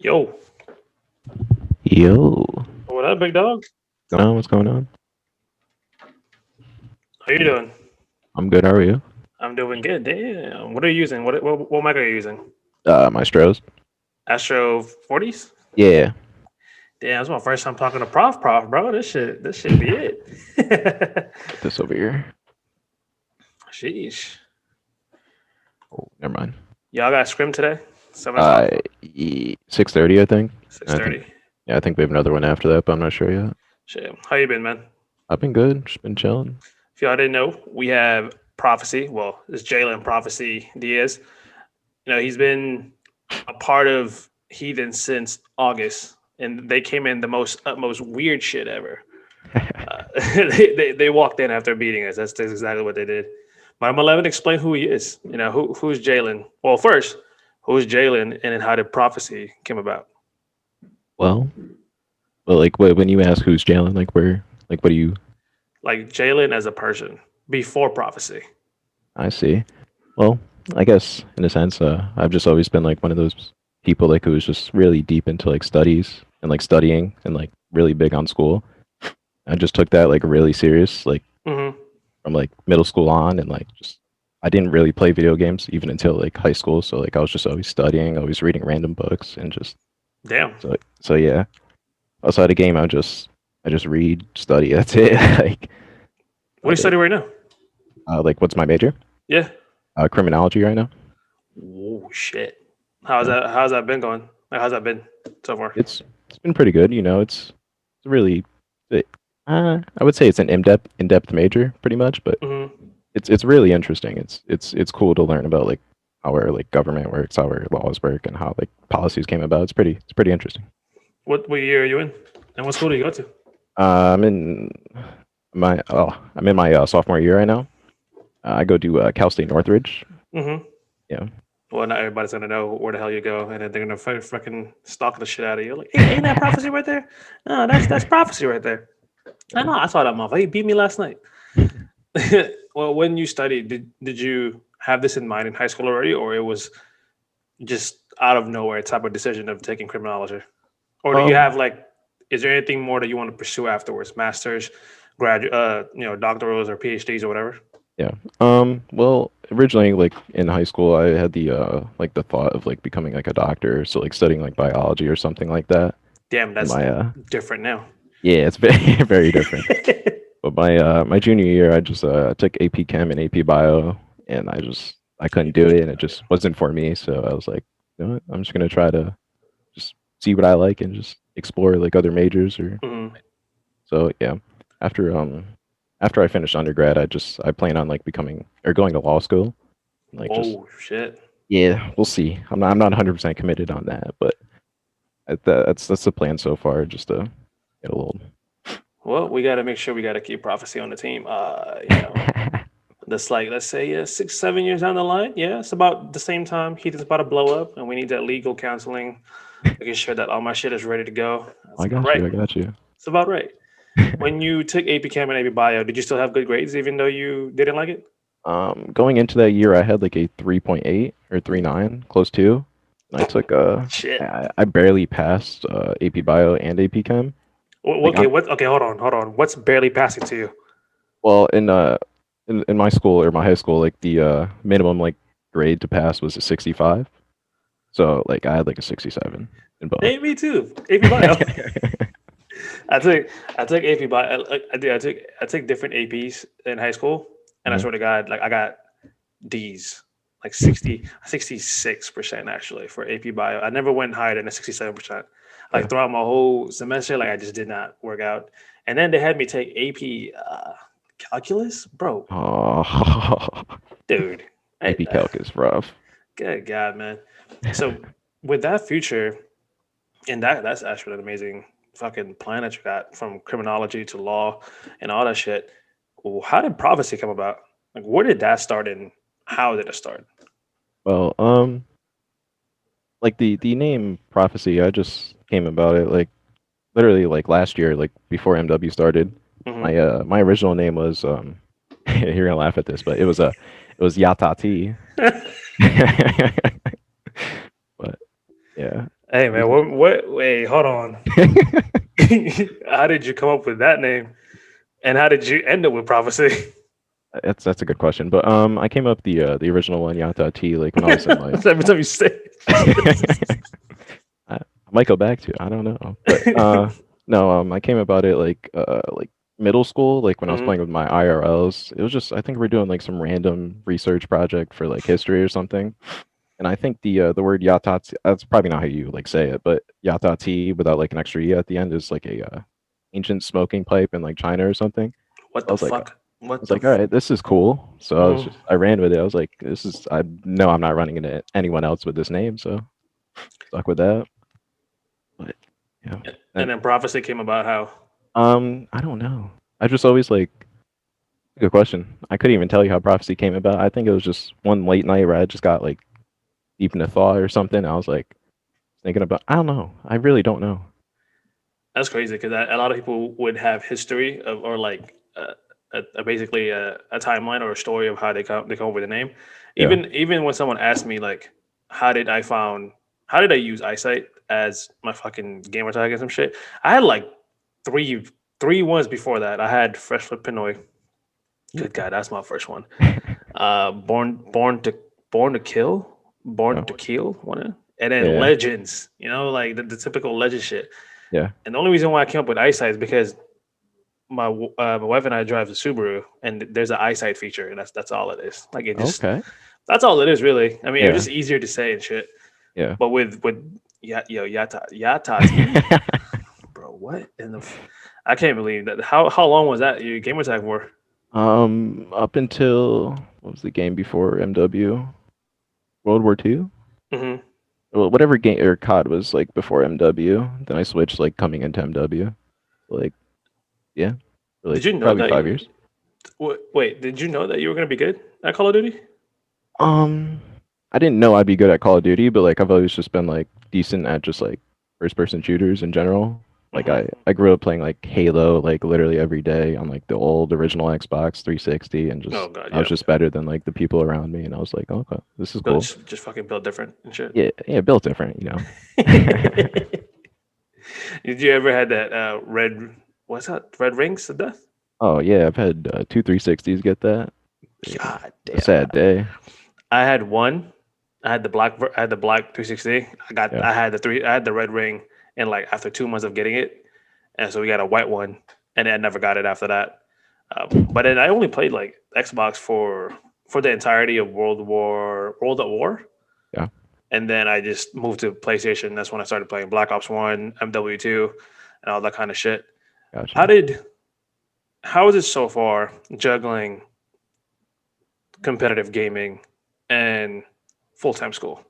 Yo, Yo, what up, big dog? going on? What's going on? How you doing? I'm good. How are you? I'm doing good. Damn. What are you using? What mic are you using? Maestros. Astro 40s? Yeah, Damn, that's my first time talking to Prof, bro. This shit be it. put this over here. Sheesh. Oh, never mind. Y'all got scrim today? 7 o'clock? 6:30, I think. Six I think. thirty. Yeah, I think we have another one after that, but I'm not sure yet. Shit. How you been, man? I've been good. Just been chilling. If y'all didn't know, we have Prophecy. Well, it's Jaylen Prophecy Diaz. He's been a part of Heathen since August, and they came in the most utmost weird shit ever. They walked in after beating us. That's exactly what they did. But I'm gonna let him explain who he is. Who's Jaylen? Well, first, who's Jaylen, and then how did prophecy came about? well, well, like when you ask who's Jalen, like where, like what do you? Like Jaylen as a person before prophecy. I see. Well, I guess in a sense, I've just always been like one of those people like who was just really deep into like studies and like studying and like really big on school. I just took that like really serious, like Hmm. from like middle school on, and like just I didn't really play video games even until like high school. So like I was just always studying, always reading random books, and just Damn. so yeah. Outside the game, I just read, study. That's it. What do you study right now? like what's my major? Yeah. Criminology right now. Oh shit. How's Yeah, that? How's that been going? Like, how's that been so far? it's been pretty good. You know, it's really it, I would say it's an in-depth major pretty much, but Hmm. it's really interesting. It's cool to learn about like how our like government works, how our laws work, and how like policies came about. It's pretty interesting. What year are you in? And what school do you go to? I'm in my sophomore year right now. I go to Cal State Northridge. Hmm. Yeah. Well, not everybody's gonna know where the hell you go, and then they're gonna fucking stalk the shit out of you. Like, hey, ain't that prophecy right there? No, that's prophecy right there. I know. I saw that motherfucker. He beat me last night. Well, when you studied, did you have this in mind in high school already, or it was just out of nowhere type of decision of taking criminology, or do you um. have like, is there anything more that you want to pursue afterwards, masters, graduate, doctorals or PhDs or whatever? Yeah. Well, originally, like in high school, I had the thought of like becoming like a doctor, so like studying like biology or something like that. Damn, And that's my different now. yeah, it's very very different. But my junior year, I just took AP Chem and AP Bio, and I couldn't do it, and it just wasn't for me. So I was like, you know what? I'm just gonna try to just see what I like and just explore like other majors or Mhm. so yeah. After after I finished undergrad, I plan on like becoming or going to law school. Like just Whoa, shit. yeah, we'll see. I'm not 100% committed on that, but that's the plan so far. Just to get a little. Well, we got to make sure we got to keep prophecy on the team. That's like, let's say, yeah, 6, 7 years down the line. Yeah, it's about the same time Heath is about to blow up, and we need that legal counseling, making sure that all my shit is ready to go. That's I about got right. you. I got you. It's about right. When you took AP Chem and AP Bio, did you still have good grades even though you didn't like it? Going into that year, I had like a 3.8 or 3.9, close to. And I took Shit. I barely passed AP Bio and AP Chem. Like Okay, I'm what? Okay, hold on. What's barely passing to you? well in my school or my high school, like the minimum like grade to pass was a 65. So like I had like a 67 in both. Hey, me too. AP Bio. I took I took AP Bio. I did. I took different APs in high school, and I Mhm. swear to God, like I got D's, like 66% actually for AP Bio. I never went higher than a 67%. Like Yeah. throughout my whole semester, like I just did not work out. And then they had me take AP calculus, bro, Oh, dude. AP Calc is rough. Good God, man. So with that future, and that's actually an amazing fucking plan that you got from criminology to law and all that shit. Well, how did prophecy come about? Like, where did that start and how did it start? Well, like the name prophecy, I just came about it like literally like last year, like before MW started. Hmm. My original name was you're gonna laugh at this, but it was Yatati. But yeah. Hey man, Reason? what? Wait, hold on. How did you come up with that name, and how did you end up with prophecy? That's a good question, but I came up the original one Yata T like when I was in like Every time you say I might go back to it. I don't know, but no, I came about it like middle school, like when I was Mhm. playing with my IRLs. It was just I think we're doing like some random research project for like history or something, and I think the word Yatati, that's probably not how you like say it, but Yatati without like an extra e at the end is like a ancient smoking pipe in like China or something. What I the was like, fuck? What the? all right, this is cool. So Mhm. I ran with it. I was like, this is I know I'm not running into anyone else with this name, so stuck with that. But yeah, And and then prophecy came about how? I don't know. I just always like good question. I couldn't even tell you how prophecy came about. I think it was just one late night where I just got like deep into thought or something. I was like thinking about. I don't know. I really don't know. That's crazy because a lot of people would have history of or like basically a timeline or a story of how they come up with a name. Yeah. Even when someone asked me like, how did I found how did I use eyesight as my fucking gamer tag and some shit? I had like three three ones before that. I had Fresh Flip Pinoy. Good God, that's my first one. Born to Kill, Born Yeah. to Kill, one, and then Yeah. Legends. You know, like the typical legend shit. Yeah. And the only reason why I came up with eyesight is because my wife and I drive the Subaru, and there's an eyesight feature, and that's all it is. Like it just Okay. that's all it is, really. I mean, it was Yeah. just easier to say and shit. Yeah. But with Yatati, bro, what in the? I can't believe that. How long was that your gamer tag for? Up until what was the game before MW? World War II? Hmm. Well, whatever game or COD was like before MW. Then I switched like coming into MW. Like yeah, for like Did you know probably that? 5 years. Wait, did you know that you were gonna be good at Call of Duty? Um, I didn't know I'd be good at Call of Duty, but like I've always just been like decent at just like first person shooters in general. Like Hmm. I grew up playing like Halo like literally every day on like the old original Xbox 360 and Oh just god, I was yeah. just better than like the people around me and I was like, "Oh, okay, this is Built cool." just fucking built different and shit. Yeah, yeah, built different, you know. Did you ever had that red? What's that? Red rings of death? Oh yeah, I've had two 360s get that. Yeah. God A damn. sad day. I had one. I had the black 360. Yeah. I had the red ring, and like after 2 months of getting it, and so we got a white one, and then I never got it after that. But then I only played like Xbox for the entirety of World at War, Yeah. and then I just moved to PlayStation. That's when I started playing Black Ops One, MW2, and all that kind of shit. How Gotcha. did how is it so far juggling competitive gaming and full time school?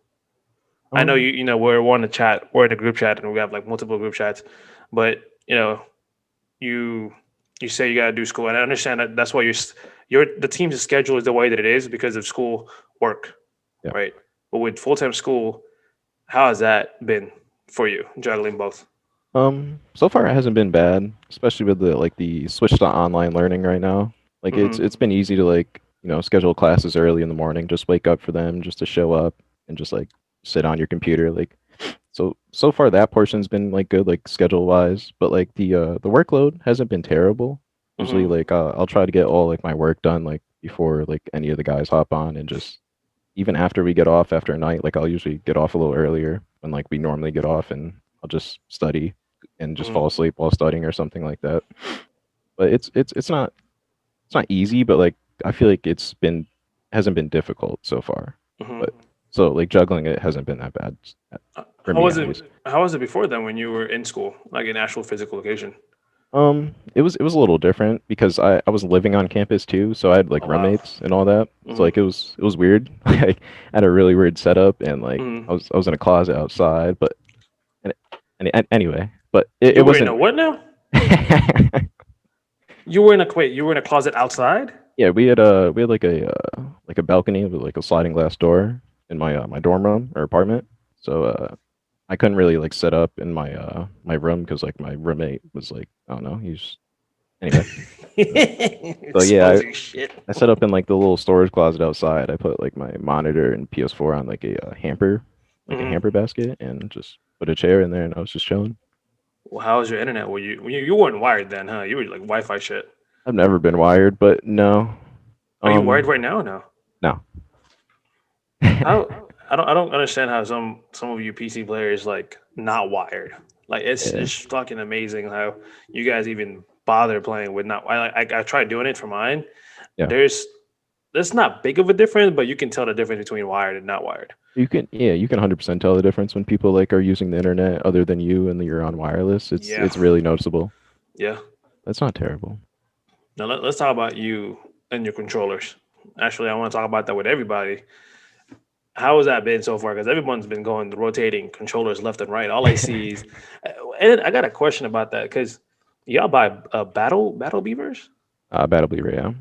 I know Um, you know we're in the chat, we're in a group chat, and we have like multiple group chats, but you know you you say you gotta do school, and I understand that that's why your the team's schedule is the way that it is because of school work, yeah. right? But with full time school, how has that been for you juggling both? So far it hasn't been bad, especially with the switch to online learning right now. Like Hmm. it's been easy to like, schedule classes early in the morning, just wake up for them, just to show up and just like sit on your computer. Like so far that portion's been like good, like schedule wise, but like the workload hasn't been terrible. Usually Hmm. like I'll try to get all like my work done like before like any of the guys hop on and just even after we get off after a night, like I'll usually get off a little earlier when like we normally get off and I'll just study and just Hmm. fall asleep while studying or something like that. But it's not easy, but like I feel like it's been hasn't been difficult so far. Hmm. But so like juggling it hasn't been that bad for How me was at it? least. How was it before then when you were in school, like in actual physical location? It was a little different because I was living on campus too, so I had like Oh wow. roommates and all that. So Hmm. like it was weird. Like I had a really weird setup and like Hmm. I was in a closet outside, but and, anyway, but it You were in a wasn't. what now? You were in a closet outside. Yeah, we had like a balcony with like a sliding glass door in my dorm room or apartment. So I couldn't really like set up in my room because like my roommate was like I don't know he's anyway. So yeah, Exposing shit. I set up in like the little storage closet outside. I put like my monitor and PS4 on like a hamper, like a Hmm. hamper basket, and just put a chair in there, and I was just chilling. Well, how was your internet? You weren't wired then, huh? You were like Wi-Fi shit. I've never been wired, but no. Are you wired Um, right now? Or no. no. How I don't understand how some of you PC players like not wired. Like Yeah, it's fucking amazing how you guys even bother playing with not. I tried doing it for mine. yeah. There's That's not big of a difference, but you can tell the difference between wired and not wired. You can 100% tell the difference when people like are using the internet other than you and you're on wireless. Yeah, It's really noticeable. yeah. That's not terrible. Now let's talk about you and your controllers. Actually, I want to talk about that with everybody. How has that been so far? Because everyone's been going rotating controllers left and right. All I see is, and I got a question about that because y'all buy battle beavers. Battle Beaver, yeah.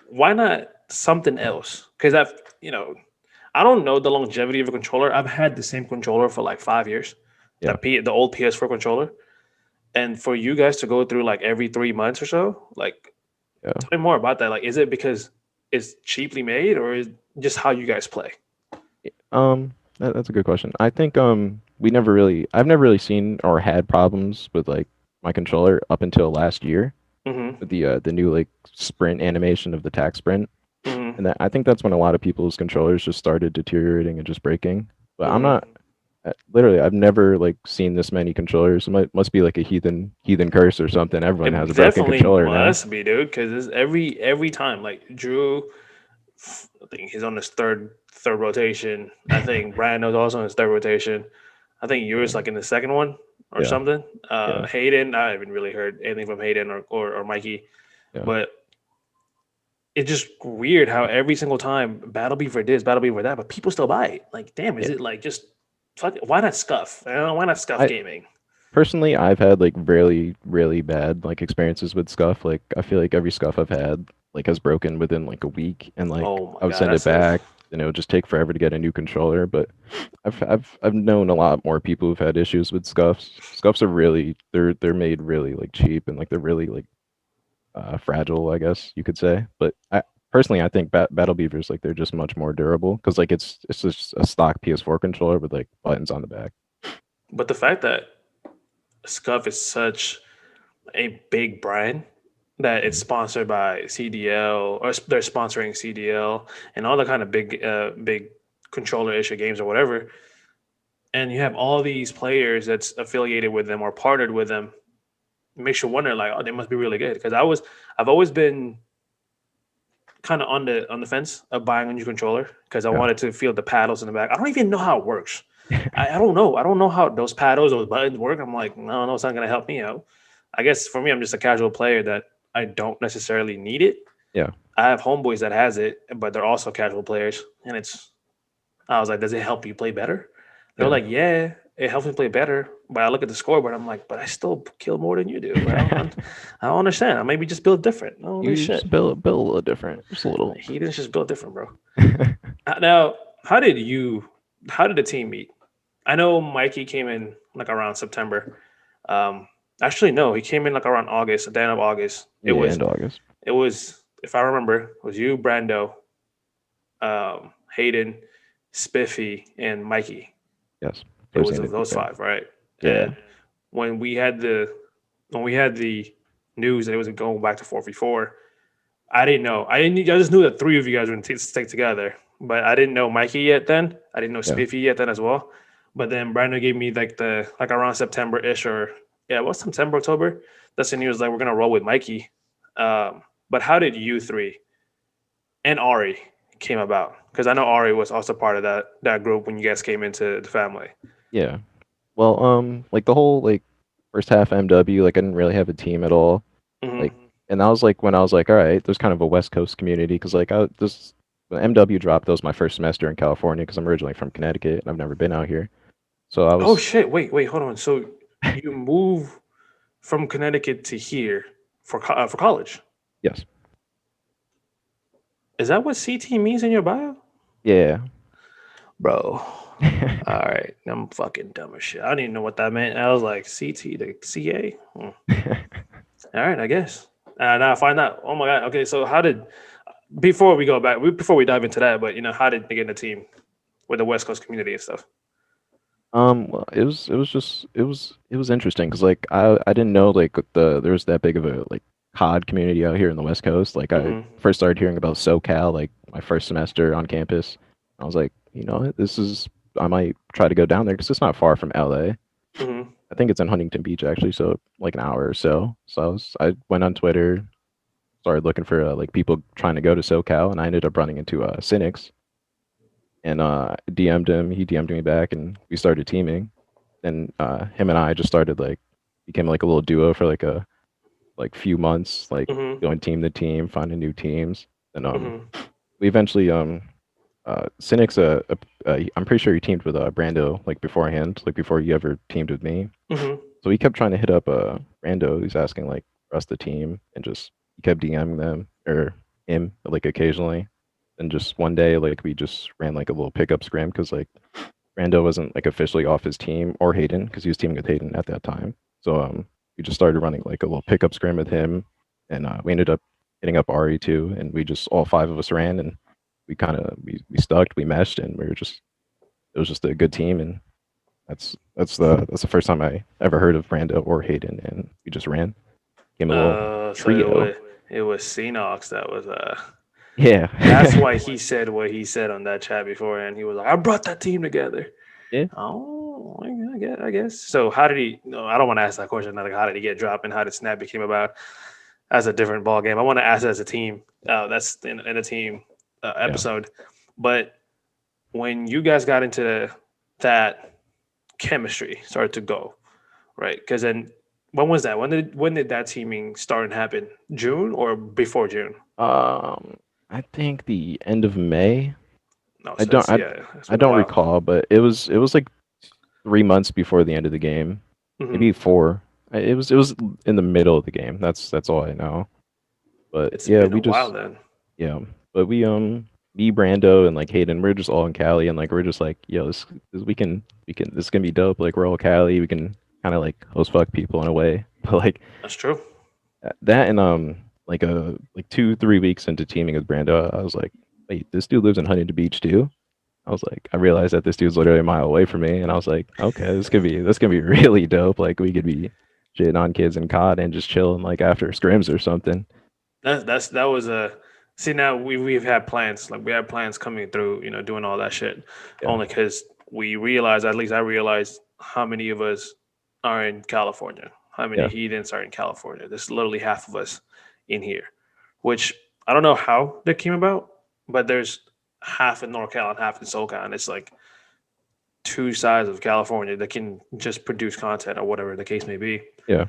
Why not something else? Because I don't know the longevity of a controller. I've had the same controller for like 5 years, Yeah, the old PS4 controller, and for you guys to go through like every 3 months or so, like yeah. tell me more about that. Like, is it because it's cheaply made, or is just how you guys play? That's a good question. I think I've never really seen or had problems with like my controller up until last year Mm-hmm. with the new like sprint animation of the tack sprint. Mm-hmm. And I think that's when a lot of people's controllers just started deteriorating and just breaking. But I'm Mm-hmm. not literally I've never like seen this many controllers. It must be like a heathen curse or something. Everyone has It a broken definitely controller now. must be, dude, because every time. Like Drew, I think he's on his third rotation. I think Brandon's also on his third rotation. I think yours Yeah, like in the second one or yeah, something. yeah, Hayden, I haven't really heard anything from Hayden or Mikey, yeah. but it's just weird how every single time Battle Beaver this, Battle Beaver that, but people still buy it. Like, damn, is Yeah. it like just fuck it, why not scuff? Why not scuff I gaming? personally I've had like really bad like experiences with scuff. Like I feel like every scuff I've had like has broken within like a week, and like Oh my I would god, send it that's a back and it would just take forever to get a new controller. But I've known a lot more people who've had issues with scuffs. Scuffs are really they're made really like cheap, and like they're really like fragile, I guess you could say. But I personally I think Battle Beavers like they're just much more durable because like it's just a stock PS4 controller with like buttons on the back. but the fact that Scuff is such a big brand that it's Mhm. sponsored by CDL or they're sponsoring CDL and all the kind of big controller issue games or whatever. And you have all these players that's affiliated with them or partnered with them. It makes you wonder, like, oh, they must be really good. Because I've always been kind of on the fence of buying a new controller because I Yeah. wanted to feel the paddles in the back. I don't even know how it works. I don't know. I don't know how those paddles, those buttons work. I'm like, no, it's not gonna help me out. I guess for me, I'm just a casual player that I don't necessarily need it. Yeah. I have homeboys that has it, but they're also casual players, and it's. I was like, does it help you play better? They're Yeah. like, yeah, it helps me play better. But I look at the scoreboard, I'm like, but I still kill more than you do. I don't understand. I maybe just build different. Holy You shit, just build a little different, just a little. he didn't just build different, bro. Now, how did you? How did the team meet? I know Mikey came in like around September. Um, Actually, no, he came in like around August, at the end of August. It Yeah, was, end August. it was, if I remember, it was you, Brando, Hayden, Spiffy, and Mikey. Yes, It first was thing of to do. those five, right? Yeah, And when we had the when we had the news that it was going back to 4v4, I didn't know. I just knew that three of you guys were going to stick together, but I didn't know Mikey yet. Then I didn't know yeah, Spiffy yet then as well. But then Brandon gave me like the like around September ish or yeah, what September October. That's when he was like, we're gonna roll with Mikey. But how did you three and Ari came about? Because I know Ari was also part of that group when you guys came into the family. yeah. Well, like the whole like first half MW, like I didn't really have a team at all. Hmm. Like, and that was like when I was like, all right, there's kind of a West Coast community because like I this when MW dropped, that was my first semester in California because I'm originally from Connecticut and I've never been out here. So I Oh was shit! Wait, hold on. So you move from Connecticut to here for college? yes, Is that what CT means in your bio? yeah. Bro. All right. I'm fucking dumb as shit. I didn't even know what that meant. I was like, CT to CA? Hmm. All right, I guess. Now I find out. Oh my God. Okay, so how did, before we go back, before we dive into that, but how did they get in the team with the West Coast community and stuff? Well, it was interesting because like I didn't know like there was that big of a like COD community out here in the West Coast. Like I Mm-hmm. first started hearing about SoCal like my first semester on campus. I was like, you know what, this is I might try to go down there because it's not far from LA. Mm-hmm. I think it's in Huntington Beach actually, so like an hour or so. So I went on Twitter, started looking for like people trying to go to SoCal, and I ended up running into Cynics and DM'd him. He DM'd me back, and we started teaming. And him and I just started like became like a little duo for like a like few months, like Mm-hmm. going team to team, finding new teams. And Mm-hmm. we eventually Cynic's I'm pretty sure he teamed with Brando like beforehand, like before you ever teamed with me. Mm-hmm. So he kept trying to hit up Brando, who's asking like for us to team, and just he kept DMing them or him like occasionally. And just one day, like we just ran like a little pickup scrim because like Brando wasn't like officially off his team or Hayden because he was teaming with Hayden at that time. So we just started running like a little pickup scrim with him, and we ended up hitting up Ari too, and we just all five of us ran, and we stuck, we meshed, and we were just it was just a good team, and that's the first time I ever heard of Brando or Hayden, and we just ran, became a little So it trio. was Cenox that was Yeah, that's why he said what he said on that chat beforehand. He was like, "I brought that team together." yeah, Oh, I guess. So how did he? No, I don't want to ask that question. Like, how did he get dropped and how did Snap became about? As a different ball game. I want to ask as a team. That's in a team yeah. episode. But when you guys got into that chemistry started to go right, because then when was that? When did that teaming start and happen? June or before June? Um, I think the end of May. No, I so don't that's I yeah, it's I been a don't while. recall, but it was like 3 months before the end of the game, Hmm. maybe four. It was in the middle of the game. That's all I know. But It's yeah, been a we while just then. yeah, but me, Brando, and like Hayden, we're just all in Cali, and like we're just like, yo, we can this is gonna be dope. Like we're all Cali, we can kind of like host fuck people in a way. But like That's true. that and like 2 3 weeks into teaming with Brando, I was like, wait, this dude lives in Huntington Beach too. I was like, I realized that this dude's literally a mile away from me, and I was like, okay, this could be really dope. Like we could be shitting on kids in COD and just chilling like after scrims or something. That was a see now we've had plans like we had plans coming through doing all that shit Yeah, only because we realized at least I realized how many of us are in California, how many yeah, heathens are in California. There's literally half of us in here, which I don't know how that came about, but there's half in NorCal and half in SoCal, and it's like two sides of California that can just produce content or whatever the case may be. yeah,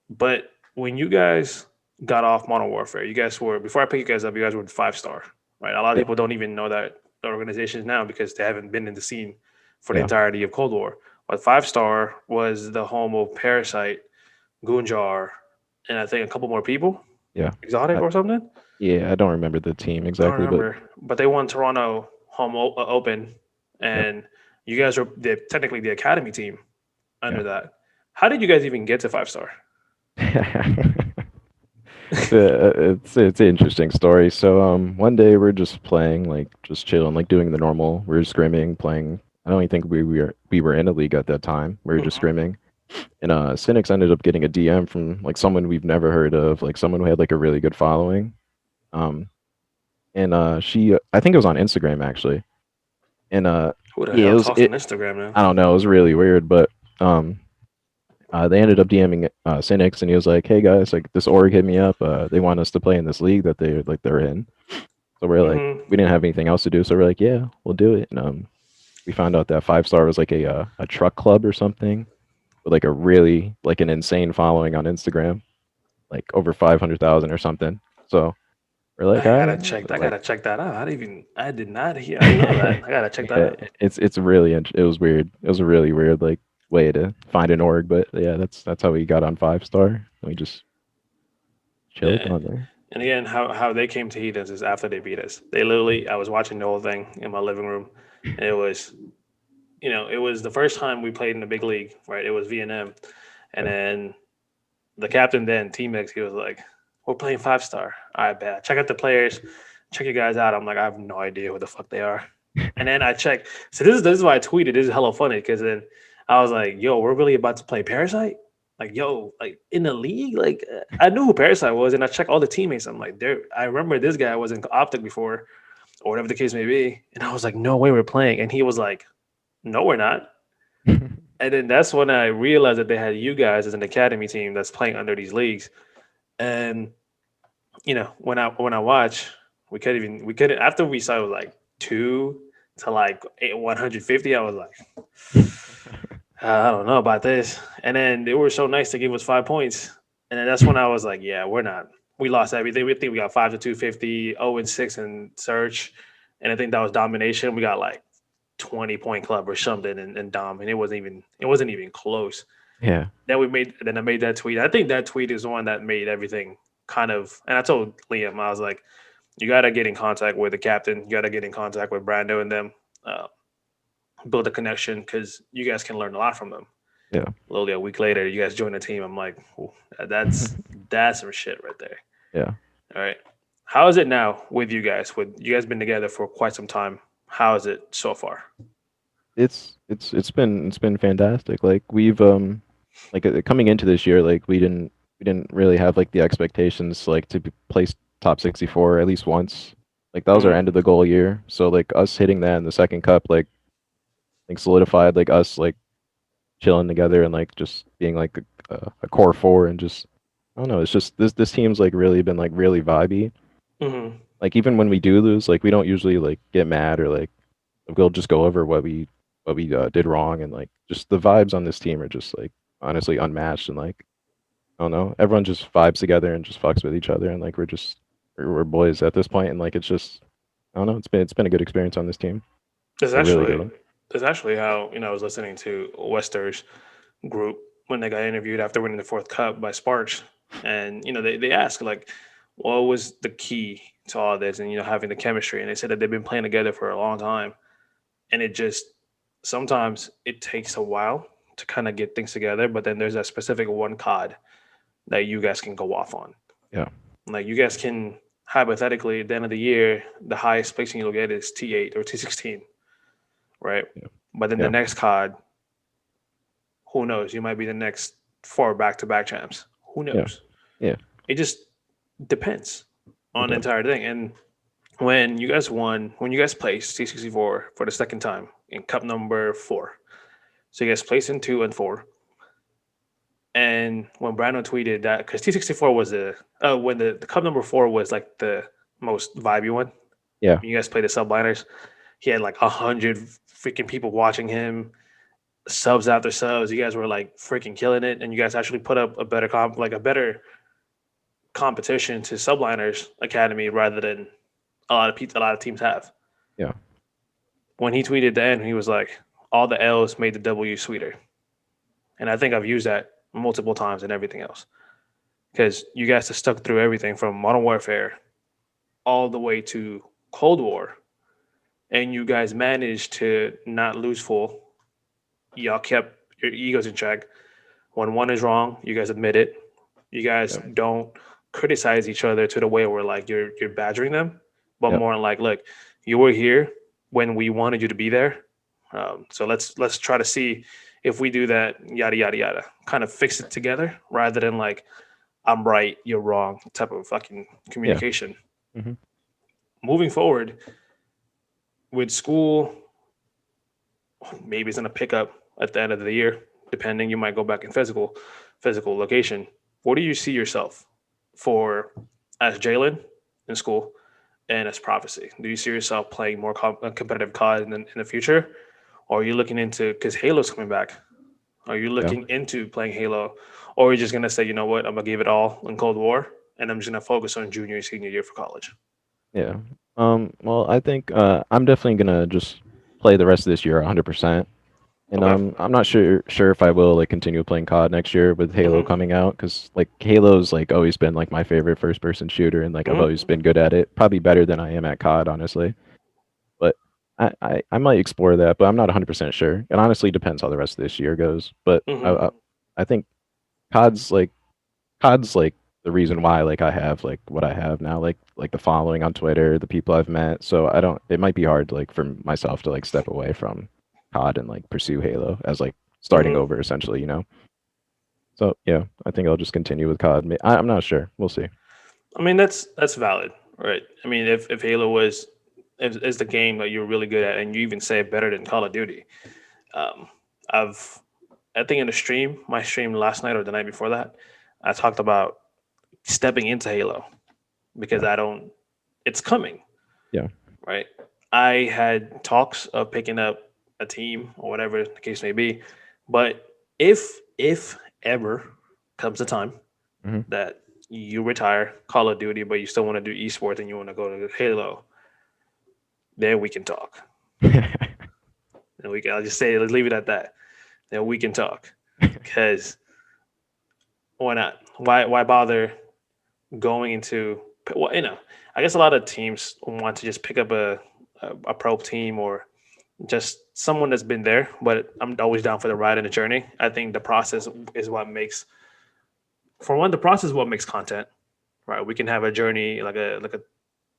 But when you guys got off Modern Warfare, you guys were before I pick you guys up, you guys were 5 star, right? A lot of yeah, people don't even know that the organization now because they haven't been in the scene for the yeah, entirety of Cold War. But 5 star was the home of Parasite, Gunjar, and I think a couple more people, yeah. Exotic I, or something. yeah, I don't remember the team I don't exactly, but remember, but they won Toronto home open, yeah, and you guys were technically the academy team yeah. under that. How did you guys even get to 5 star? It's an interesting story. So one day we're just playing, like just chilling, like doing the normal. We're scrimming, playing. I don't even think we were in a league at that time. We were just Hmm. scrimming. And Cynics ended up getting a DM from like someone we've never heard of, like someone who had like a really good following. Um and she I think it was on Instagram actually. And Who the yeah, hell talks on Instagram now? I don't know, it was really weird, but um they ended up DMing Cynics, and he was like, "Hey guys, like this org hit me up. They want us to play in this league that they're in." So we're like, Hmm. we didn't have anything else to do, so we're like, "Yeah, we'll do it." And we found out that 5 Star was like a truck club or something with like a really like an insane following on Instagram, like over 500,000 or something. So we're like, I all gotta right, check. I like gotta check that out. I did not hear. I didn't know that. I gotta check that yeah, out. it's really it was weird. It was a really weird like way to find an org, but yeah, that's how we got on 5 Star. We just chilled Yeah. on there. And again, how they came to Heathens is after they beat us. They literally, I was watching the whole thing in my living room, and it was the first time we played in the big league, right? It was VNM, and Yeah. then the captain then Team X, he was like, "We're playing 5 star. All right, bet. Check out the players. Check you guys out." I'm like, I have no idea who the fuck they are. And then I checked. So this is why I tweeted. This is hella funny because then I was like, "Yo, we're really about to play Parasite." Like, yo, like in the league, like I knew who Parasite was, and I checked all the teammates. I'm like, there. I remember this guy was in Optic before, or whatever the case may be. And I was like, no way, we're playing. And he was like, no, we're not. And then that's when I realized that they had you guys as an academy team that's playing under these leagues. And when I watch, we couldn't after we saw it was like 150. I was like, I don't know about this. And then they were so nice to give us 5 points. And then that's when I was like, yeah, we're not. We lost everything. We think we got 5 to 250, 0 and 6 in search. And I think that was domination. We got like 20-point club or something and Dom. And it wasn't even close. Yeah. Then I made that tweet. I think that tweet is the one that made everything kind of, and I told Liam, I was like, you gotta get in contact with the captain, you gotta get in contact with Brando and them, uh, build a connection because you guys can learn a lot from them. Yeah. Literally a week later, you guys join the team. I'm like, ooh, that's some shit right there. Yeah. All right. How is it now with you guys? With you guys been together for quite some time. How is it so far? It's been fantastic. Like we've like coming into this year, like we didn't really have like the expectations like to place top 64 at least once. Like that was our Mm, end of the goal year. So like us hitting that in the second cup, like solidified like us like chilling together and like just being like a core four and just I don't know. It's just this team's like really been like really vibey. mm-hmm. Like even when we do lose, like we don't usually like get mad or like we'll just go over what we did wrong and like just the vibes on this team are just like honestly unmatched and like I don't know. Everyone just vibes together and just fucks with each other and like we're boys at this point and like it's just I don't know. It's been a good experience on this team. It's A really actually good one. it's actually how I was listening to Wester's group when they got interviewed after winning the fourth cup by Sparks, and they asked like, what was the key to all this, and having the chemistry, and they said that they've been playing together for a long time, and it just sometimes it takes a while to kind of get things together, but then there's that specific one cod that you guys can go off on, Yeah. like you guys can hypothetically at the end of the year the highest placing you'll get is T8 or T16, right? Yeah. But then the Yeah. next cod, who knows? You might be the next four back-to-back champs. Who Yeah. knows? Yeah. It just depends It on the does. entire thing. And when you guys placed T64 for the second time in Cup number 4, so you guys placed in 2 and 4. And when Brandon tweeted that, because T64 was when the Cup number 4 was like the most vibey one. Yeah. You guys played the subliners. He had like 100 freaking people watching him, subs after subs. You guys were like freaking killing it, and you guys actually put up a better a better competition to Subliners Academy rather than a lot of teams have. Yeah. When he tweeted then, he was like, "All the L's made the W sweeter," and I think I've used that multiple times and everything else because you guys have stuck through everything from Modern Warfare all the way to Cold War, and you guys managed to not lose full. Y'all kept your egos in check. When one is wrong, you guys admit it. You guys Yeah. don't criticize each other to the way where like you're badgering them, but Yep. more like, look, you were here when we wanted you to be there. So let's try to see if we do that, yada yada yada, kind of fix it together rather than like I'm right, you're wrong type of fucking Yeah. communication. Hmm. Moving forward with school, maybe it's gonna pick up at the end of the year, depending. You might go back in physical location. What do you see yourself for as Jaylen in school and as Prophecy? Do you see yourself playing more competitive COD in the future, or are you looking into because Halo's coming back? Are you Yeah. looking into playing Halo, or are you just gonna say, you know what, I'm gonna give it all in Cold War, and I'm just gonna focus on junior and senior year for college? Yeah. Well, I think I'm definitely gonna just play the rest of this year 100%. And Okay. I'm not sure if I will like continue playing COD next year with Halo Mm-hmm. coming out because like Halo's like always been like my favorite first person shooter and like I've Mm-hmm. always been good at it. Probably better than I am at COD, honestly. But I might explore that, but I'm not 100% sure. It honestly depends how the rest of this year goes. But Mm-hmm. I think COD's like COD's like the reason why like I have like what I have now, like the following on Twitter, the people I've met. So I don't. It might be hard like for myself to like step away from COD and like pursue Halo as like starting Hmm. over essentially. So yeah, I think I'll just continue with COD. I'm not sure. We'll see. I mean, that's valid, right? I mean, if Halo was is the game that you're really good at, and you even say it better than Call of Duty, um, I've I think in the stream, my stream last night or the night before that, I talked about stepping into Halo because Yeah, I don't. It's coming, yeah. right? I had talks of picking up a team or whatever the case may be, but if ever comes a time Hmm. that you retire Call of Duty, but you still want to do esports and you want to go to Halo, then we can talk. And I'll just say, let's leave it at that. Then we can talk. Because why not? Why bother going into, well, I guess a lot of teams want to just pick up a pro team or just someone that's been there, but I'm always down for the ride and the journey. I think the process is what makes, for one, the process is what makes content, right? We can have a journey, like a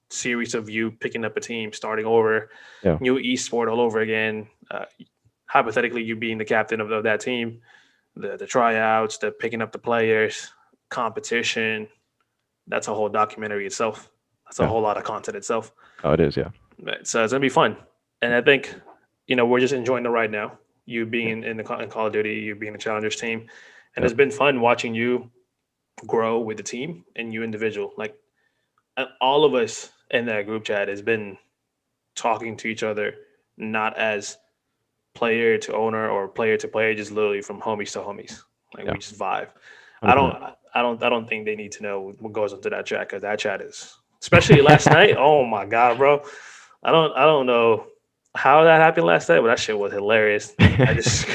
series of you picking up a team, starting over, Yeah, new esport all over again. Hypothetically, you being the captain of that team, the tryouts, the picking up the players, competition. That's a whole documentary itself. That's a yeah. whole lot of content itself. Oh, it is. Yeah, Right, so it's gonna be fun, and I think we're just enjoying the ride now. You being yeah, in Call of Duty, you being the Challengers team, and yeah, it's been fun watching you grow with the team and you individual. Like all of us in that group chat has been talking to each other, not as player to owner or player to player, just literally from homies to homies. Like yeah. we just vibe. I 100%. don't, I don't think they need to know what goes into that chat because that chat is, especially last night. Oh my god, bro! I don't know how that happened last night, but that shit was hilarious. I just,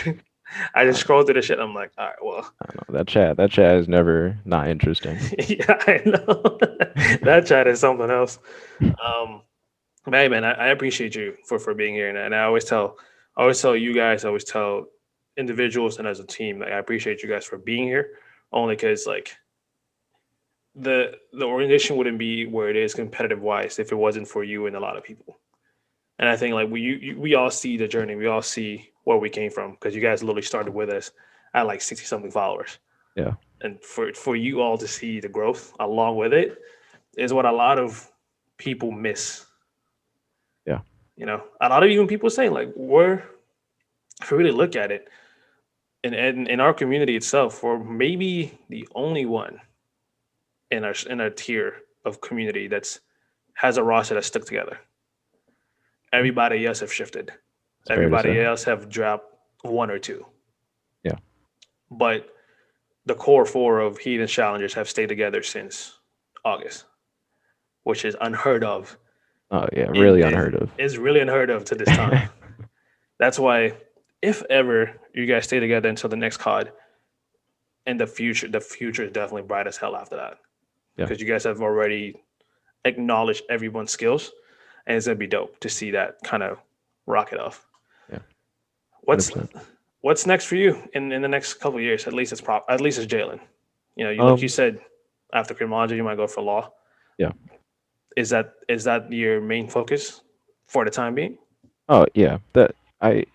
I just I scrolled through the shit. I'm like, all right, well, don't know. That chat is never not interesting. yeah, I know that chat is something else. Um, but hey, man, I appreciate you for being here, and I always tell you guys, I always tell individuals and as a team, like I appreciate you guys for being here, only because like the organization wouldn't be where it is competitive wise if it wasn't for you and a lot of people. And I think like we all see the journey, we all see where we came from because you guys literally started with us at like 60 something followers, Yeah, and for you all to see the growth along with it is what a lot of people miss. yeah. A lot of even people say like we're, if we really look at it, in our community itself, we're maybe the only one in our tier of community that's has a roster that's stuck together. Mm, Everybody else have shifted. it's fair to say. Everybody else have dropped one or two. Yeah. But the core four of Heat and Challengers have stayed together since August, which is unheard of. Oh yeah, In really unheard of. is really unheard of to this time. That's why, if ever you guys stay together until the next COD, in the future is definitely bright as hell after that Yeah, because you guys have already acknowledged everyone's skills, and it's gonna be dope to see that kind of rocket off. yeah, What's 100%. what's next for you in the next couple of years? At least it's Jalen. You like you Um, said, after criminology, you might go for law. yeah. Is that your main focus for the time being? Oh yeah,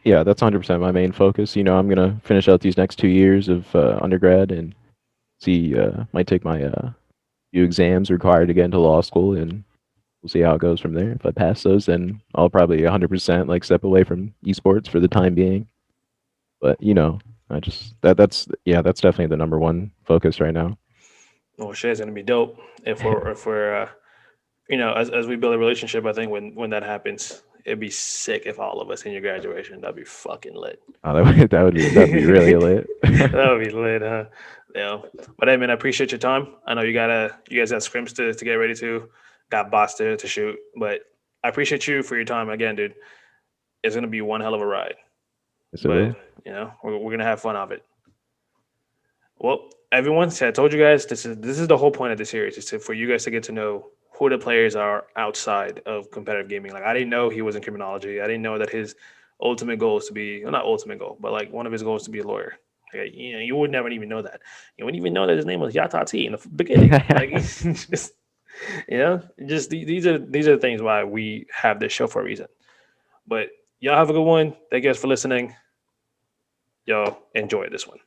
yeah, that's 100% my main focus. I'm gonna finish out these next 2 years of undergrad and see. Might take my few exams required to get into law school, and we'll see how it goes from there. If I pass those, then I'll probably 100% like step away from esports for the time being. But I just that's yeah, that's definitely the number one focus right now. Oh shit, it's gonna be dope if we're as we build a relationship. I think when that happens, it'd be sick if all of us in your graduation. That'd be fucking lit. Oh, that'd be really lit. That would be lit, huh? Yeah. But hey, man, I appreciate your time. I know you guys got scrims to get ready to, got bots to shoot, but I appreciate you for your time again, dude. It's gonna be one hell of a ride, Yes, it but will. we're gonna have fun of it. Well, everyone, see, I told you guys this is the whole point of the series is for you guys to get to know who the players are outside of competitive gaming. Like I didn't know he was in criminology. I didn't know that his ultimate goal is to be, well, not ultimate goal, but like one of his goals to be a lawyer. Like, you would never even know that. You wouldn't even know that his name was Yata T in the beginning. Like, just just these are the things why we have this show for a reason. But y'all have a good one. Thank you guys for listening. Y'all enjoy this one.